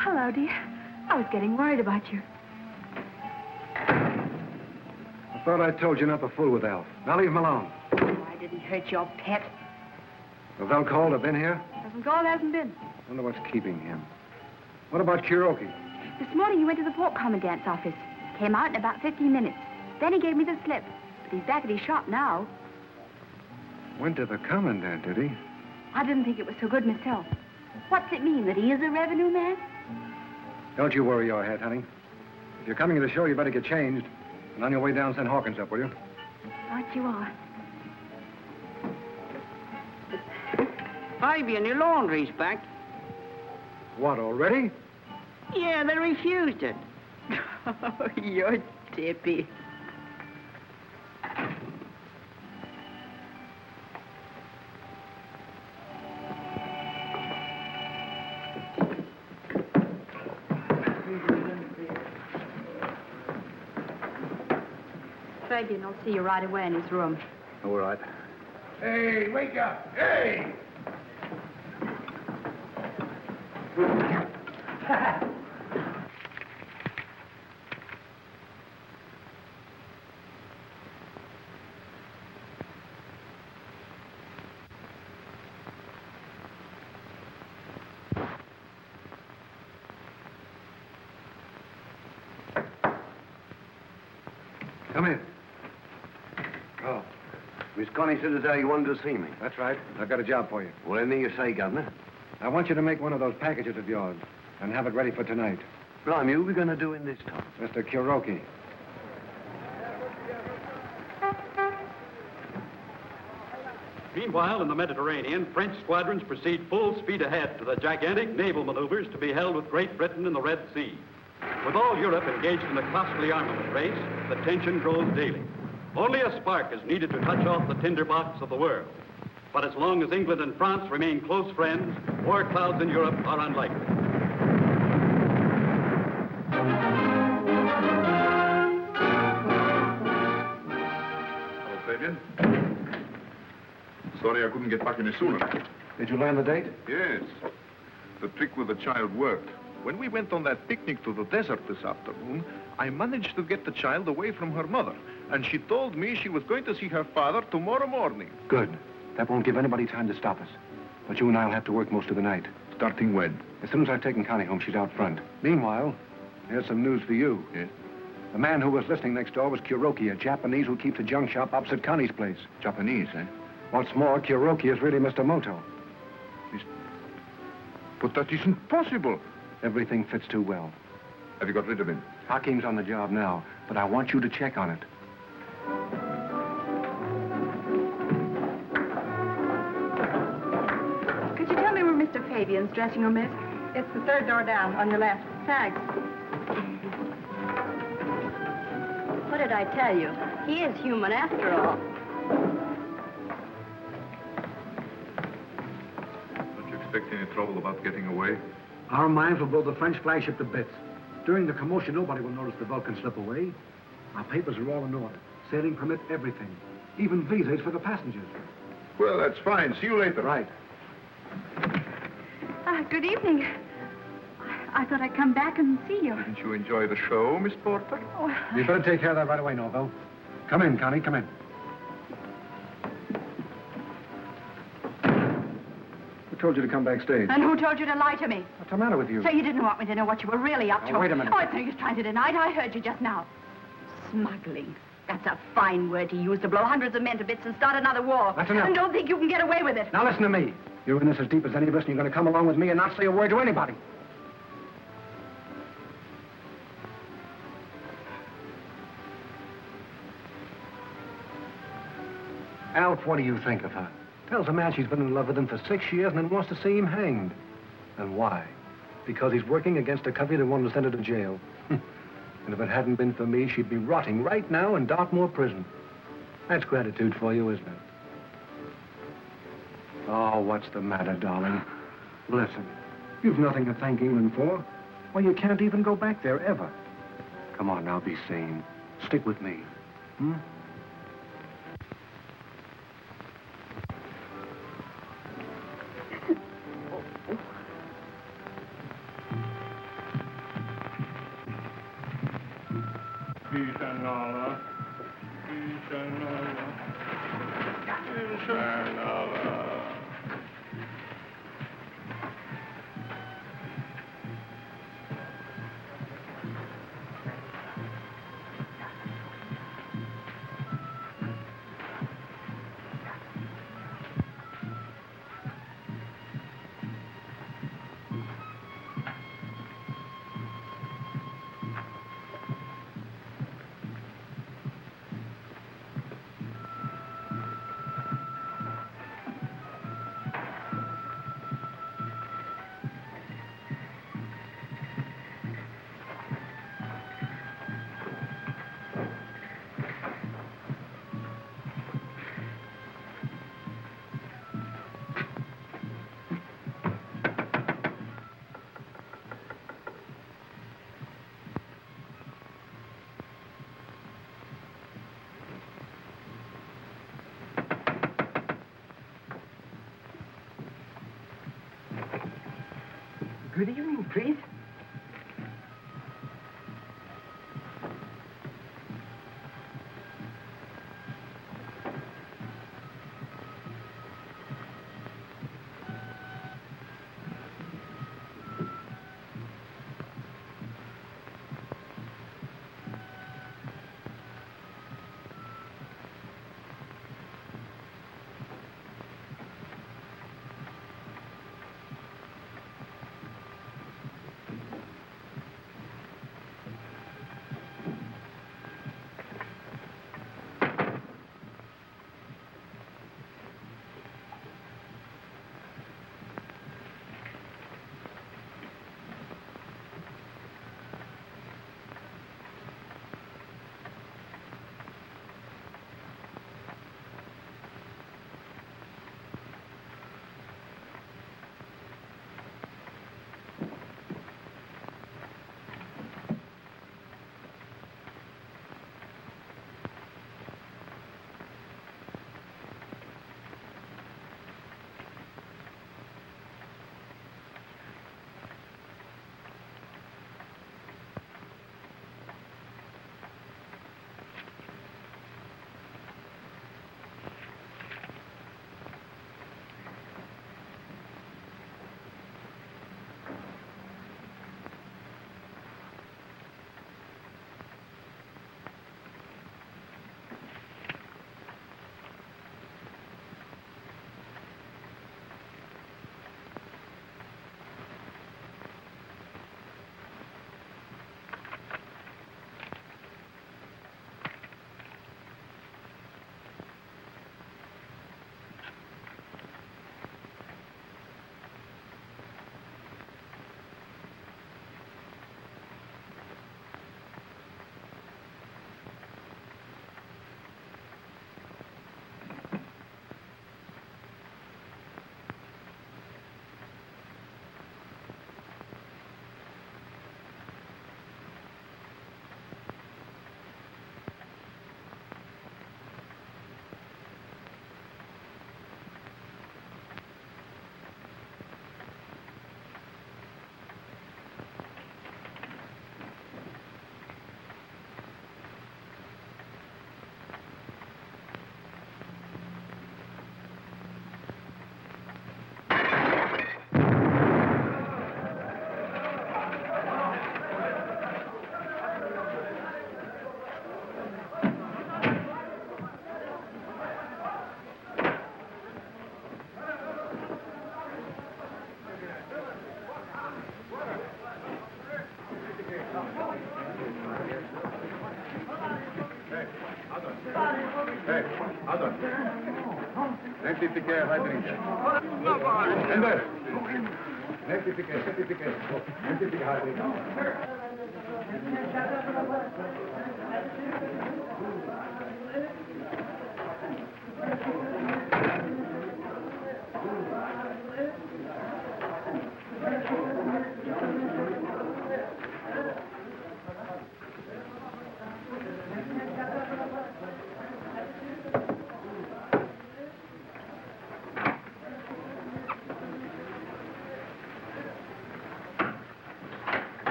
Hello, dear. I was getting worried about you. I thought I told you not to fool with Alf. Now leave him alone. Oh, I didn't hurt your pet. Lavelle called, have been here? Hasn't called, hasn't been. Wonder what's keeping him. What about Kuroki? This morning he went to the port commandant's office. Came out in about 15 minutes. Then he gave me the slip. But he's back at his shop now. Went to the commandant, did he? I didn't think it was so good myself. What's it mean, that he is a revenue man? Don't you worry your head, honey. If you're coming to the show, you better get changed. And on your way down, send Hawkins up, will you? Right you are. Fabian, your laundry's back. What, already? Yeah, they refused it. Oh, you're tippy. Fabian will see you right away in his room. All right. Hey, wake up! Hey! Come in. Oh. Miss Connie said today you wanted to see me. That's right. I've got a job for you. Well, anything you say, Governor. I want you to make one of those packages of yours and have it ready for tonight. Blimey, who are we going to do in this time? Mr. Kuroki. Meanwhile, in the Mediterranean, French squadrons proceed full speed ahead to the gigantic naval maneuvers to be held with Great Britain in the Red Sea. With all Europe engaged in a costly armament race, the tension grows daily. Only a spark is needed to touch off the tinderbox of the world. But as long as England and France remain close friends, war clouds in Europe are unlikely. Hello, Fabian. Sorry I couldn't get back any sooner. Did you learn the date? Yes. The trick with the child worked. When we went on that picnic to the desert this afternoon, I managed to get the child away from her mother. And she told me she was going to see her father tomorrow morning. Good. That won't give anybody time to stop us. But you and I'll have to work most of the night. Starting when? As soon as I've taken Connie home, she's out front. Meanwhile, here's some news for you. Yes? The man who was listening next door was Kuroki, a Japanese who keeps a junk shop opposite Connie's place. Japanese, eh? What's more, Kuroki is really Mr. Moto. But that isn't possible. Everything fits too well. Have you got rid of him? Hakim's on the job now, but I want you to check on it. Could you tell me where Mr. Fabian's dressing room is? It's the third door down, on your left. Thanks. What did I tell you? He is human after all. Don't you expect any trouble about getting away? Our mines will blow the French flagship to bits. During the commotion, nobody will notice the Vulcan slip away. Our papers are all in order. Sailing permit, everything. Even visas for the passengers. Well, that's fine. See you later. Right. Good evening. I thought I'd come back and see you. Didn't you enjoy the show, Miss Porter? Oh, You better take care of that right away, Norville. Come in, Connie, come in. Who told you to come backstage? and who told you to lie to me? What's the matter with you? So you didn't want me to know what you were really up to. Now, wait a minute. Oh, it's no use trying to deny it. I heard you just now. Smuggling. That's a fine word to use to blow hundreds of men to bits and start another war. That's enough. And don't think you can get away with it. Now listen to me. You're in this as deep as any of us, and you're going to come along with me and not say a word to anybody. Alf, what do you think of her? Tells a man she's been in love with him for 6 years and then wants to see him hanged. And why? Because he's working against a company that wanted to send her to jail. And if it hadn't been for me, she'd be rotting right now in Dartmoor prison. That's gratitude for you, isn't it? Oh, what's the matter, darling? Listen, you've nothing to thank England for. Well, you can't even go back there, ever. Come on now, be sane. Stick with me. Hmm? Good evening, please. Hey, Adam. Rectifique, rectifique. Ender. Rectifique, rectifique. Rectifique,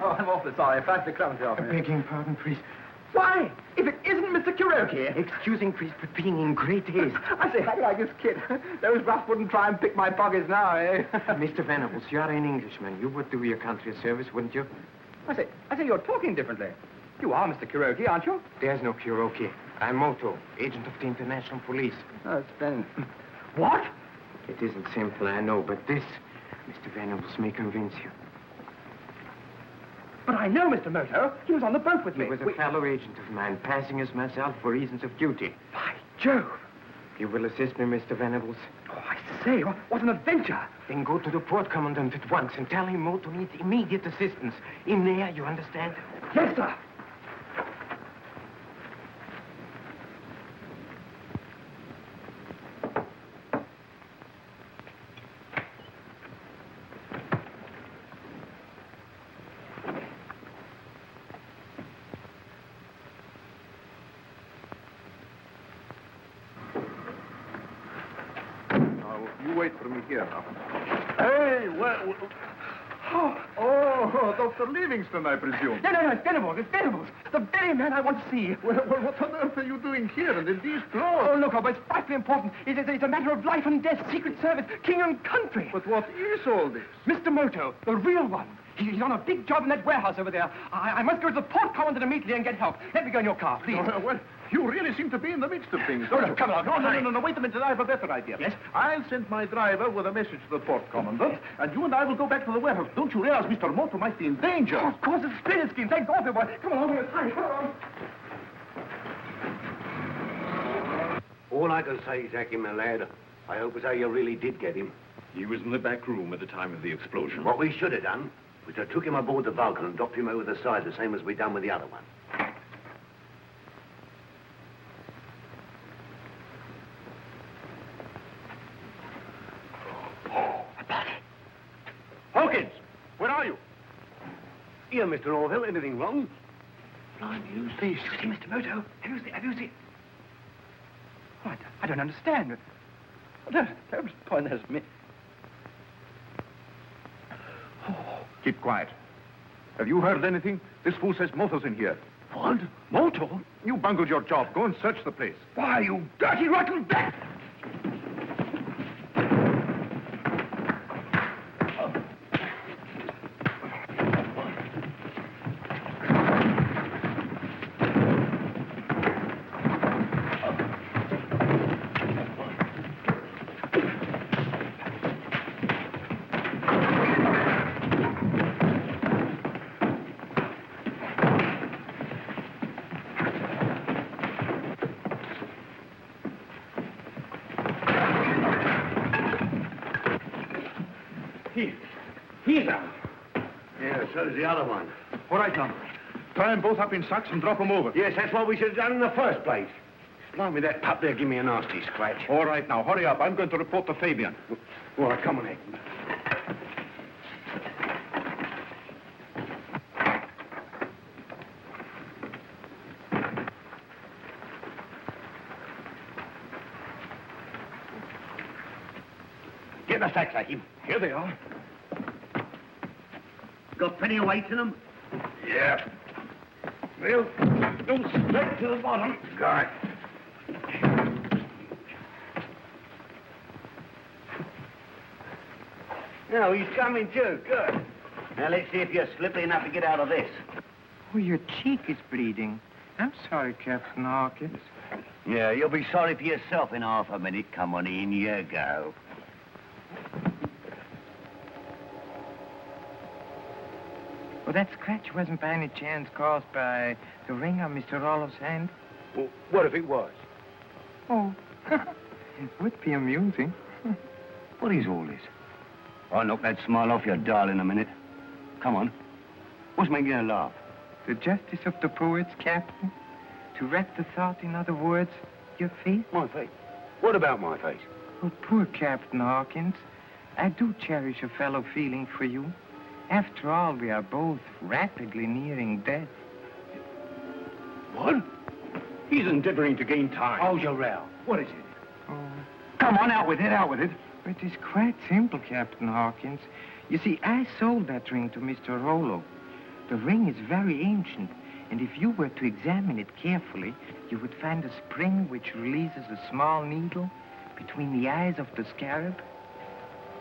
Oh, I'm awfully sorry. I tried to clumsy off me. Begging pardon, priest. Why? If it isn't Mr. Kuroki. Excusing, priest, but being in great haste. I say, how do you like this kid? Those roughs wouldn't try and pick my pockets now, eh? Mr. Venables, you are an Englishman. You would do your country a service, wouldn't you? I say, you're talking differently. You are Mr. Kuroki, aren't you? There's no Kuroki. I'm Moto, agent of the International Police. Oh, splendid. What? It isn't simple, I know, but this, Mr. Venables, may convince you. But I know Mr. Moto. He was on the boat with me. He was a fellow agent of mine, passing as myself for reasons of duty. By Jove! You will assist me, Mr. Venables? Oh, I say, what an adventure! Then go to the port commandant at once and tell him Moto needs immediate assistance. In there, you understand? Yes, sir. You wait for me here now. Hey, well... Oh, Dr. Livingston, I presume. No, it's Venables. The very man I want to see. Well, what on earth are you doing here and in these clothes? Oh, look, it's frightfully important. It's a matter of life and death, Secret Service, king and country. But what is all this? Mr. Moto, the real one. He's on a big job in that warehouse over there. I must go to the port commandant immediately and get help. Let me go in your car, please. Well, you really seem to be in the midst of things. No, come along. No, wait a minute. I have a better idea. Yes? I'll send my driver with a message to the port commandant, and you and I will go back to the warehouse. Don't you realize Mr. Moto might be in danger? Oh, of course, it's a splendid scheme. Thanks awfully, boy. Come along, come along. All I can say, Jackie, my lad, I hope as how you really did get him. He was in the back room at the time of the explosion. What we should have done was to took him aboard the Vulcan and dropped him over the side, the same as we done with the other one. Hawkins, where are you? Here, Mr. Orville. Anything wrong? Blimey, who's this? You see, Mr. Moto? Have you seen? Oh, I don't understand. Don't point at me. Keep quiet. Have you heard anything? This fool says Moto's in here. What? Moto? You bungled your job. Go and search the place. Why, you dirty, rotten bat! He's out. Yeah, so's the other one. All right, Tom. Tie them both up in sacks and drop them over. Yes, that's what we should have done in the first place. Blimey, that pup there give me a nasty scratch. All right, now, hurry up. I'm going to report to Fabian. All right, come on, Ed. Get the sacks, Akim. Here they are. Got plenty of weight in them? Yeah. Well, go straight to the bottom. Got it. No, he's coming too. Good. Now, let's see if you're slippery enough to get out of this. Oh, your cheek is bleeding. I'm sorry, Captain Hawkins. Yeah, you'll be sorry for yourself in half a minute. Come on in, you go. Well, that scratch wasn't by any chance caused by the ring on Mr. Rollo's hand? Well, what if it was? Oh, it would be amusing. What is all this? I'll knock that smile off your doll in a minute. Come on. What's making you laugh? The justice of the poets, Captain. To wrap the thought, in other words, your face. My face? What about my face? Oh, poor Captain Hawkins. I do cherish a fellow feeling for you. After all, we are both rapidly nearing death. What? He's endeavoring to gain time. Hold your row. What is it? Oh. Come on, out with it, out with it. It is quite simple, Captain Hawkins. You see, I sold that ring to Mr. Rollo. The ring is very ancient, and if you were to examine it carefully, you would find a spring which releases a small needle between the eyes of the scarab.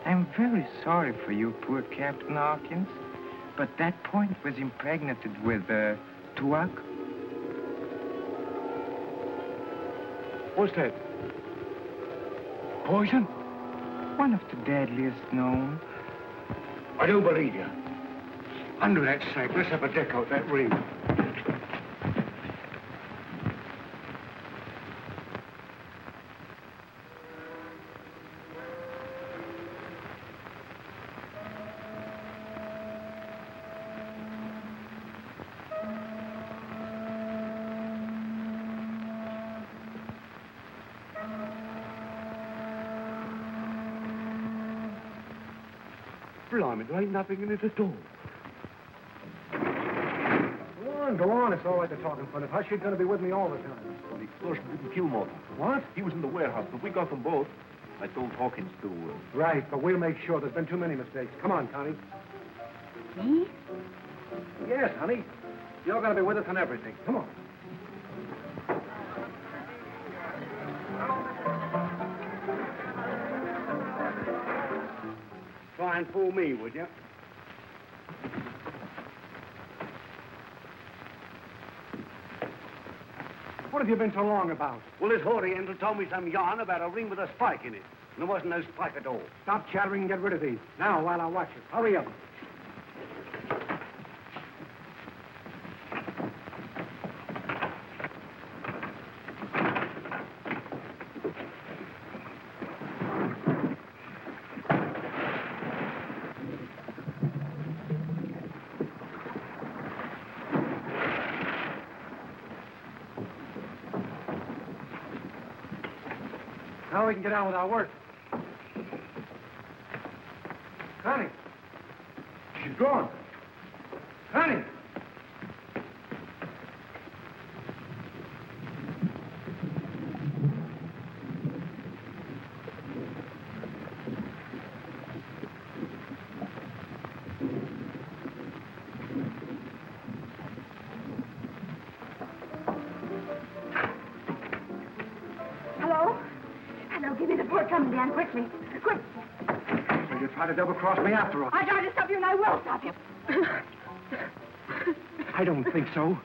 I'm very sorry for you, poor Captain Hawkins, but that point was impregnated with, tuak. What's that? Poison? One of the deadliest known. I don't believe you. Under that sack, let's have a deck out that ring. Blimey, there ain't nothing in it at all. Go on. It's all right to talk in front of her. She's going to be with me all the time. Well, the explosion didn't kill Moto. What? He was in the warehouse, but we got them both. I told Hawkins to... Right, but we'll make sure. There's been too many mistakes. Come on, Connie. Me? Yes, honey. You're going to be with us on everything. Come on. Try and fool me, would you? What have you been so long about? Well, this Oriental told me some yarn about a ring with a spike in it. And there wasn't no spike at all. Stop chattering and get rid of these. Now, while I watch it. Hurry up. Now we can get on with our work. Connie. She's gone. Connie. Give me the port coming down quickly. Quick. So you try to double-cross me after all. I tried to stop you, and I will stop you. I don't think so.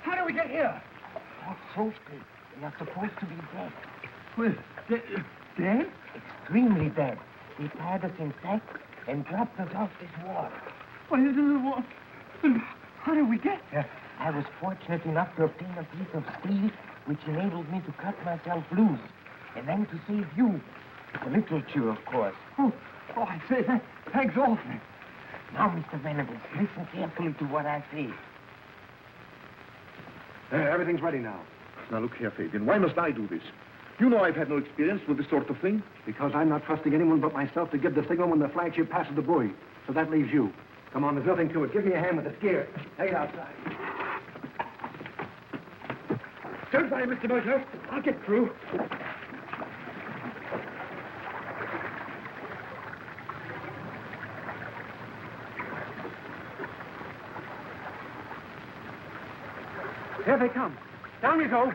How do we get here? Oh, Sosky, you're supposed to be dead. Well, dead? Extremely dead. They tied us in sacks and dropped us off this wall. Well, how did we get here? I was fortunate enough to obtain a piece of steel which enabled me to cut myself loose, and then to save you. The literature, of course. Oh, I say, thanks awfully. Now, Mr. Venables, listen carefully to what I say. Everything's ready now. Now, look here, Fabian. Why must I do this? You know I've had no experience with this sort of thing. Because I'm not trusting anyone but myself to give the signal when the flagship passes the buoy. So that leaves you. Come on, there's nothing to it. Give me a hand with the gear. Take it outside. Stand by, Mr. Moto. I'll get through. Here they come. Down you go.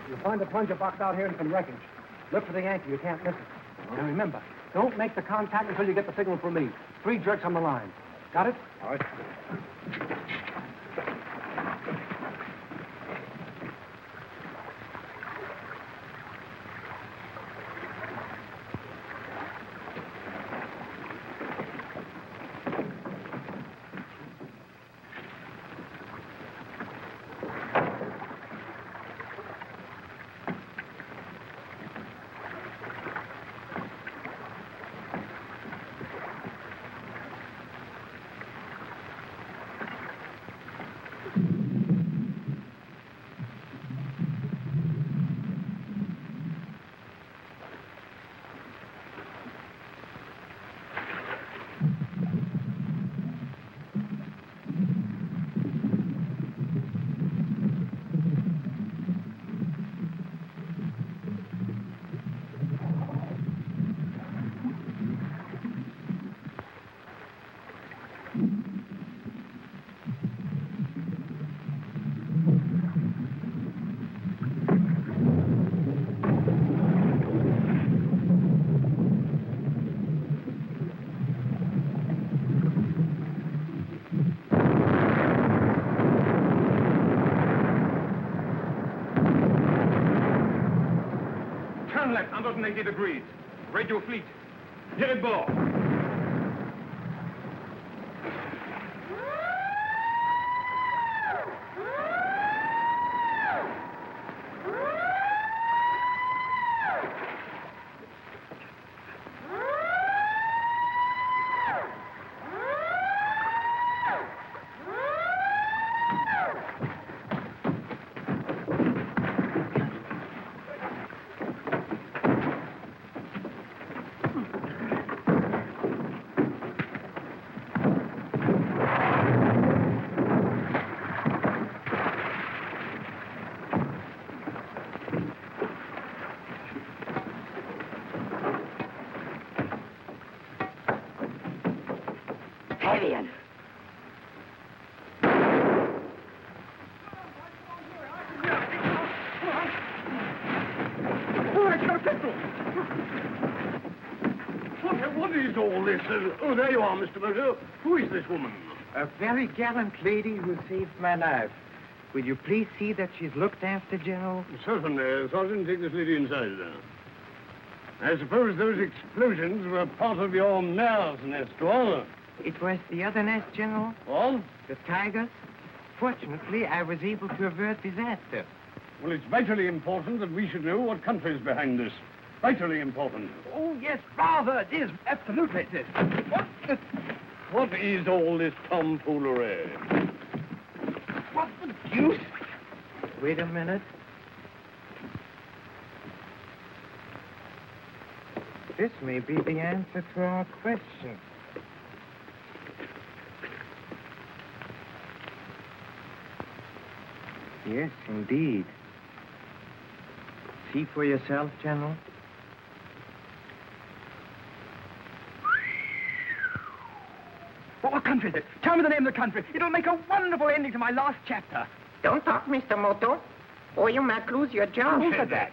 You'll find the plunger box out here in some wreckage. Look for the anchor. You can't miss it. And remember, don't make the contact until you get the signal from me. 3 jerks on the line. Got it? All right. Turn left, 180 degrees. Radio fleet. Near board. Fabian. What is all this? Oh, there you are, Mr. Moto. Who is this woman? A very gallant lady who saved my life. Will you please see that she's looked after, General? Certainly. Sergeant, take this lady inside. I suppose those explosions were part of your mare's nest, or? It was the other nest, General. What? The tigers. Fortunately, I was able to avert disaster. Well, it's vitally important that we should know what country's behind this. Vitally important. Oh, yes, rather, it is. Absolutely it is. What is all this tomfoolery? What the deuce? Wait a minute. This may be the answer to our question. Yes, indeed. See for yourself, General. What country is it? Tell me the name of the country. It'll make a wonderful ending to my last chapter. Don't talk, Mr. Moto, or you might lose your job. Who said that?